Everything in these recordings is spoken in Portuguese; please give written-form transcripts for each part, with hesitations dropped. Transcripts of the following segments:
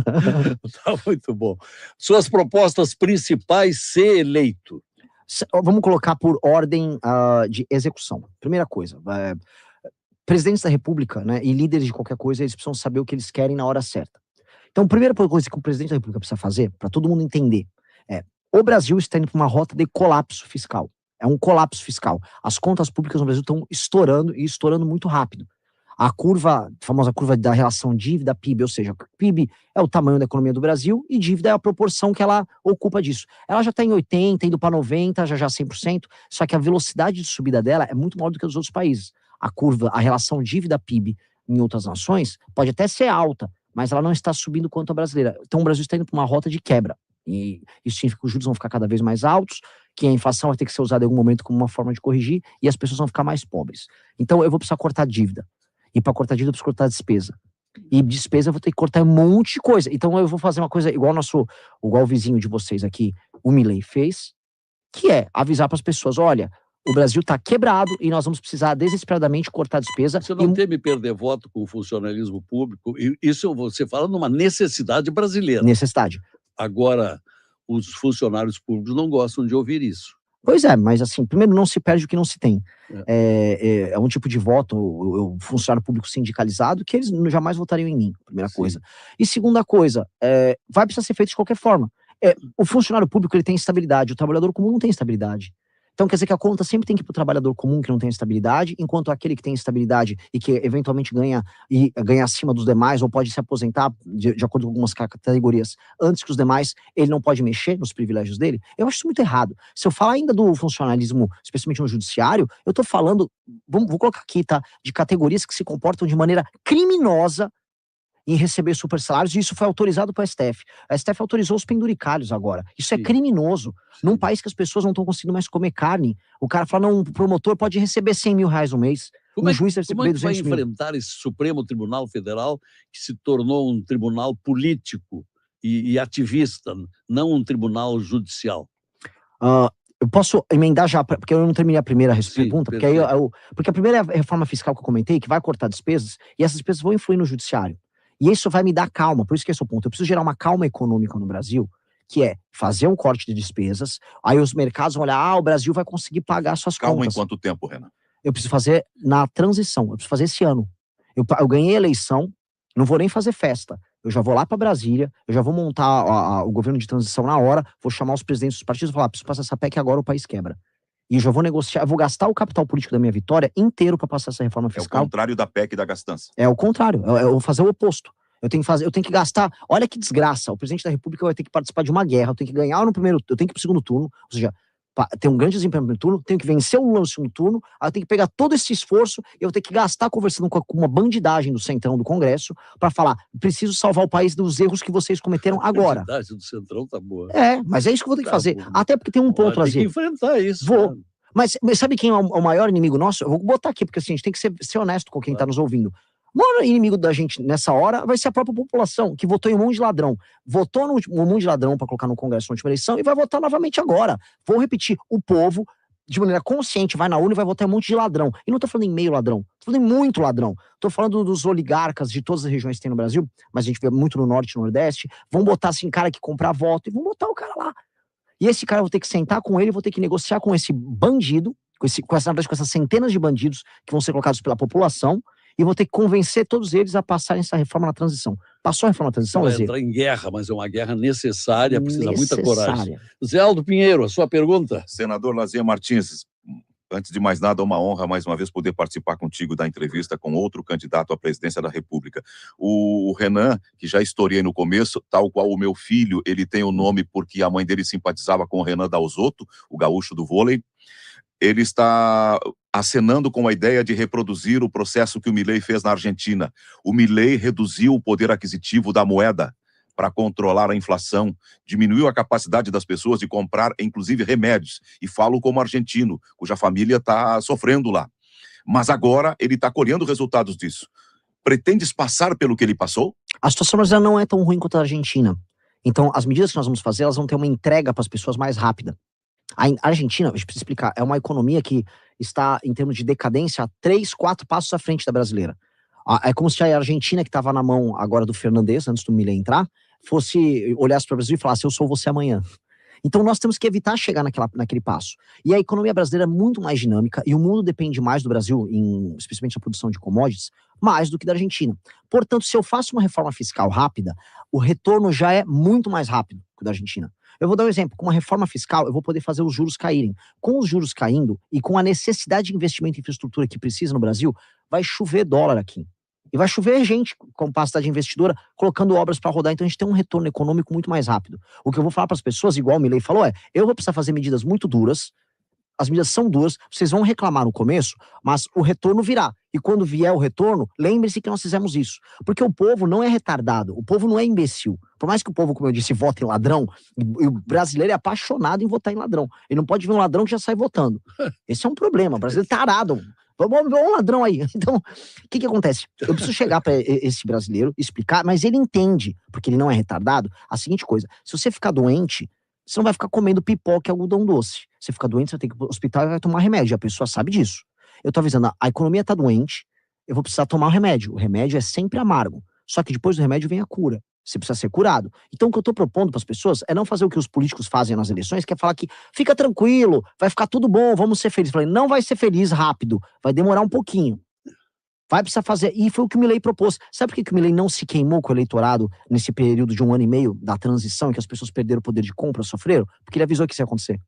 Tá muito bom. Suas propostas principais: ser eleito. Vamos colocar por ordem de execução. Primeira coisa, presidentes da República, né, e líderes de qualquer coisa, eles precisam saber o que eles querem na hora certa. Então, a primeira coisa que o presidente da República precisa fazer, para todo mundo entender, o Brasil está indo para uma rota de colapso fiscal. É um colapso fiscal. As contas públicas no Brasil estão estourando, e estourando muito rápido. A curva, a famosa curva da relação dívida-PIB, ou seja, PIB é o tamanho da economia do Brasil e dívida é a proporção que ela ocupa disso. Ela já está em 80, indo para 90, já 100%, só que a velocidade de subida dela é muito maior do que a dos outros países. A curva, a relação dívida-PIB em outras nações pode até ser alta, mas ela não está subindo quanto a brasileira. Então o Brasil está indo para uma rota de quebra. E isso significa que os juros vão ficar cada vez mais altos, que a inflação vai ter que ser usada em algum momento como uma forma de corrigir, e as pessoas vão ficar mais pobres. Então eu vou precisar cortar dívida. E para cortar dívida eu preciso cortar despesa. E despesa eu vou ter que cortar um monte de coisa. Então eu vou fazer uma coisa igual o vizinho de vocês aqui, o Milei fez, que é avisar para as pessoas, olha, o Brasil está quebrado e nós vamos precisar desesperadamente cortar despesa. Você não teme perder voto com o funcionalismo público? Isso você fala numa necessidade brasileira. Necessidade. Agora, os funcionários públicos não gostam de ouvir isso. Pois é, mas assim, primeiro não se perde o que não se tem. É um tipo de voto, o funcionário público sindicalizado, que eles jamais votariam em mim, primeira coisa. E segunda coisa, vai precisar ser feito de qualquer forma. O funcionário público ele tem estabilidade, o trabalhador comum não tem estabilidade. Então quer dizer que a conta sempre tem que ir para o trabalhador comum que não tem estabilidade, enquanto aquele que tem estabilidade e que eventualmente ganha acima dos demais, ou pode se aposentar de acordo com algumas categorias antes que os demais, ele não pode mexer nos privilégios dele. Eu acho isso muito errado. Se eu falar ainda do funcionalismo, especialmente no judiciário, eu estou falando, vou colocar aqui, tá, de categorias que se comportam de maneira criminosa em receber super salários, e isso foi autorizado pelo STF. A STF autorizou os penduricalhos agora. Isso é criminoso. Num país que as pessoas não estão conseguindo mais comer carne, o cara fala, não, o promotor pode receber 100 mil reais no mês. Como é que vai enfrentar esse Supremo Tribunal Federal que se tornou um tribunal político e ativista, não um tribunal judicial? Eu posso emendar já, porque eu não terminei a primeira pergunta, porque a primeira reforma fiscal que eu comentei, que vai cortar despesas, e essas despesas vão influir no judiciário. E isso vai me dar calma, por isso que esse é o ponto. Eu preciso gerar uma calma econômica no Brasil, que é fazer um corte de despesas, aí os mercados vão olhar, o Brasil vai conseguir pagar suas contas. Calma em quanto tempo, Renan? Eu preciso fazer na transição, eu preciso fazer esse ano. Eu ganhei a eleição, não vou nem fazer festa. Eu já vou lá para Brasília, eu já vou montar o governo de transição na hora, vou chamar os presidentes dos partidos e falar, preciso passar essa PEC agora, o país quebra. E eu já vou negociar, eu vou gastar o capital político da minha vitória inteiro para passar essa reforma fiscal. É o contrário da PEC e da gastança. É o contrário, eu vou fazer o oposto. Eu tenho que gastar, olha que desgraça, o presidente da República vai ter que participar de uma guerra, eu tenho que ganhar no primeiro, eu tenho que ir pro segundo turno, ou seja, ter um grande desempenho no primeiro turno, tenho que vencer o Lula no segundo turno, aí eu tenho que pegar todo esse esforço, eu tenho que gastar conversando com uma bandidagem do Centrão do Congresso, para falar, preciso salvar o país dos erros que vocês cometeram agora. A bandidagem do Centrão tá boa. Mas é isso que eu vou ter que fazer, até porque tem um ponto, tem que enfrentar isso. Vou. Mas sabe quem é o maior inimigo nosso? Eu vou botar aqui, porque assim, a gente tem que ser honesto com quem tá nos ouvindo. O maior inimigo da gente nessa hora vai ser a própria população, que votou em um monte de ladrão. Votou um monte de ladrão para colocar no Congresso na última eleição e vai votar novamente agora. Vou repetir, o povo, de maneira consciente, vai na urna e vai votar em um monte de ladrão. E não tô falando em meio ladrão, tô falando em muito ladrão. Tô falando dos oligarcas de todas as regiões que tem no Brasil, mas a gente vê muito no Norte e no Nordeste. Vão botar assim, cara que comprar voto e vão botar o cara lá. E esse cara, eu vou ter que sentar com ele, vou ter que negociar com esse bandido, com essas centenas de bandidos que vão ser colocados pela população, e vou ter que convencer todos eles a passarem essa reforma na transição. Passou a reforma na transição, vai entrar em guerra, mas é uma guerra necessária, precisa muita coragem. Zé Aldo Pinheiro, a sua pergunta? Senador Lazier Martins, antes de mais nada, é uma honra mais uma vez poder participar contigo da entrevista com outro candidato à presidência da República. O Renan, que já historiei no começo, tal qual o meu filho, ele tem o nome porque a mãe dele simpatizava com o Renan Dalzotto, o gaúcho do vôlei. Ele está acenando com a ideia de reproduzir o processo que o Milei fez na Argentina. O Milei reduziu o poder aquisitivo da moeda para controlar a inflação, diminuiu a capacidade das pessoas de comprar, inclusive, remédios. E falo como argentino, cuja família está sofrendo lá. Mas agora ele está colhendo resultados disso. Pretendes passar pelo que ele passou? A situação já não é tão ruim quanto a Argentina. Então, as medidas que nós vamos fazer, elas vão ter uma entrega para as pessoas mais rápida. A Argentina, a gente precisa explicar, é uma economia que está, em termos de decadência, a 3, 4 passos à frente da brasileira. É como se a Argentina, que estava na mão agora do Fernandes, antes do Milei entrar, olhasse para o Brasil e falasse, eu sou você amanhã. Então nós temos que evitar chegar naquele passo. E a economia brasileira é muito mais dinâmica e o mundo depende mais do Brasil, especialmente na produção de commodities, mais do que da Argentina. Portanto, se eu faço uma reforma fiscal rápida, o retorno já é muito mais rápido que o da Argentina. Eu vou dar um exemplo. Com uma reforma fiscal, eu vou poder fazer os juros caírem. Com os juros caindo e com a necessidade de investimento em infraestrutura que precisa no Brasil, vai chover dólar aqui. E vai chover gente com capacidade investidora colocando obras para rodar. Então a gente tem um retorno econômico muito mais rápido. O que eu vou falar para as pessoas, igual o Milei falou, eu vou precisar fazer medidas muito duras. As medidas são duras, vocês vão reclamar no começo, mas o retorno virá. E quando vier o retorno, lembre-se que nós fizemos isso. Porque o povo não é retardado, o povo não é imbecil. Por mais que o povo, como eu disse, vote em ladrão, e o brasileiro é apaixonado em votar em ladrão. Ele não pode ver um ladrão que já sai votando. Esse é um problema, o brasileiro é tarado. Vamos ver um ladrão aí. Então, o que acontece? Eu preciso chegar para esse brasileiro, explicar, mas ele entende, porque ele não é retardado, a seguinte coisa: se você ficar doente, você não vai ficar comendo pipoca e algodão doce. Você fica doente, você vai ter que ir pro hospital e vai tomar remédio. A pessoa sabe disso. Eu tô avisando, a economia tá doente, eu vou precisar tomar o remédio. O remédio é sempre amargo. Só que depois do remédio vem a cura. Você precisa ser curado. Então o que eu tô propondo para as pessoas é não fazer o que os políticos fazem nas eleições, que é falar que fica tranquilo, vai ficar tudo bom, vamos ser felizes. Eu falei, não vai ser feliz rápido, vai demorar um pouquinho. Vai precisar fazer, e foi o que o Milei propôs. Sabe por que o Milei não se queimou com o eleitorado nesse período de 1 ano e meio da transição, em que as pessoas perderam o poder de compra, sofreram? Porque ele avisou que isso ia acontecer.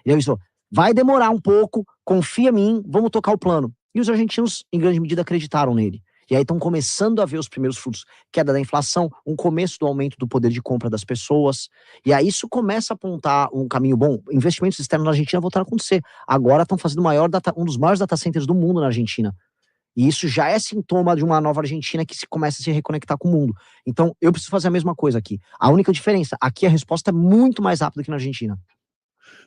Ele avisou, vai demorar um pouco, confia em mim, vamos tocar o plano. E os argentinos, em grande medida, acreditaram nele. E aí estão começando a ver os primeiros frutos. Queda da inflação, um começo do aumento do poder de compra das pessoas. E aí isso começa a apontar um caminho bom. Investimentos externos na Argentina voltaram a acontecer. Agora estão fazendo um dos maiores data centers do mundo na Argentina. E isso já é sintoma de uma nova Argentina que começa a se reconectar com o mundo. Então, eu preciso fazer a mesma coisa aqui. A única diferença, aqui a resposta é muito mais rápida que na Argentina.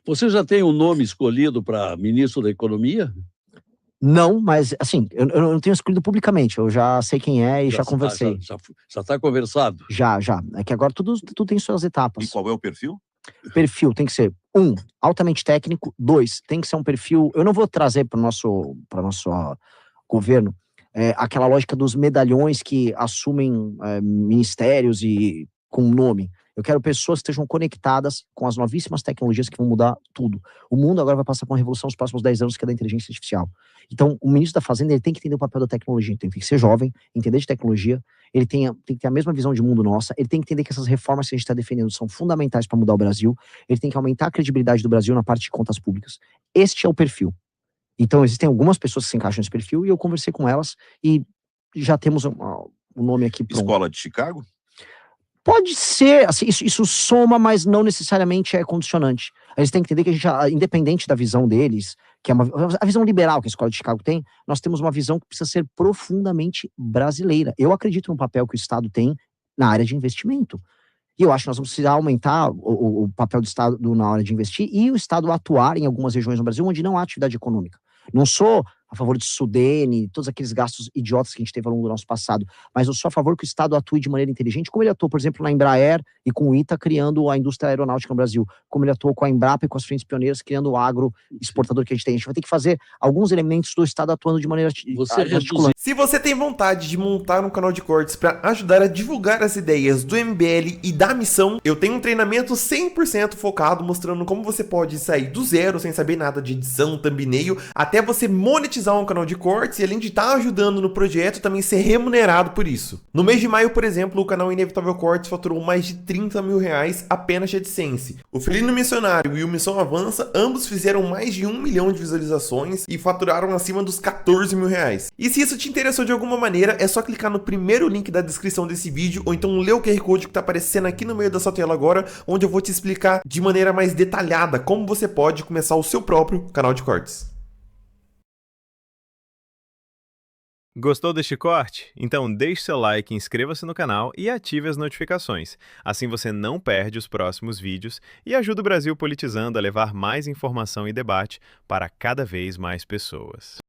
Você já tem um nome escolhido para ministro da Economia? Não, mas assim, eu não tenho escolhido publicamente, eu já sei quem é e já conversei. Já está conversado? Já. É que agora tudo tem suas etapas. E qual é o perfil? Perfil tem que ser, 1, altamente técnico, 2, tem que ser um perfil, eu não vou trazer para o nosso governo aquela lógica dos medalhões que assumem ministérios e com nome. Eu quero pessoas que estejam conectadas com as novíssimas tecnologias que vão mudar tudo. O mundo agora vai passar por uma revolução nos próximos 10 anos, que é da inteligência artificial. Então, o ministro da Fazenda, ele tem que entender o papel da tecnologia. Então, ele tem que ser jovem, entender de tecnologia, ele tem que ter a mesma visão de mundo nossa, ele tem que entender que essas reformas que a gente está defendendo são fundamentais para mudar o Brasil, ele tem que aumentar a credibilidade do Brasil na parte de contas públicas. Este é o perfil. Então, existem algumas pessoas que se encaixam nesse perfil, e eu conversei com elas, e já temos o nome aqui pronto. Escola de Chicago? Pode ser, assim, isso soma, mas não necessariamente é condicionante. Eles têm que entender que a gente, independente da visão deles, que é a visão liberal que a Escola de Chicago tem, nós temos uma visão que precisa ser profundamente brasileira. Eu acredito no papel que o Estado tem na área de investimento. E eu acho que nós vamos precisar aumentar o papel do Estado na hora de investir e o Estado atuar em algumas regiões no Brasil onde não há atividade econômica. Não sou a favor de Sudene, todos aqueles gastos idiotas que a gente teve ao longo do nosso passado, mas eu sou a favor que o Estado atue de maneira inteligente, como ele atuou, por exemplo, na Embraer e com o ITA, criando a indústria aeronáutica no Brasil, como ele atuou com a Embrapa e com as frentes pioneiras, criando o agro exportador que a gente tem. A gente vai ter que fazer alguns elementos do Estado atuando de maneira articulante. Se você tem vontade de montar um canal de cortes para ajudar a divulgar as ideias do MBL e da missão, eu tenho um treinamento 100% focado mostrando como você pode sair do zero sem saber nada de edição, thumbnail, até você monetizar um canal de cortes e além de estar ajudando no projeto, também ser remunerado por isso. No mês de maio, por exemplo, o canal Inevitável Cortes faturou mais de 30 mil reais apenas de AdSense. O Felino Missionário e o Missão Avança, ambos fizeram mais de 1 milhão de visualizações e faturaram acima dos 14 mil reais. E se isso te interessou de alguma maneira, é só clicar no primeiro link da descrição desse vídeo ou então ler o QR Code que está aparecendo aqui no meio da sua tela agora, onde eu vou te explicar de maneira mais detalhada como você pode começar o seu próprio canal de cortes. Gostou deste corte? Então deixe seu like, inscreva-se no canal e ative as notificações. Assim você não perde os próximos vídeos e ajuda o Brasil Politizando a levar mais informação e debate para cada vez mais pessoas.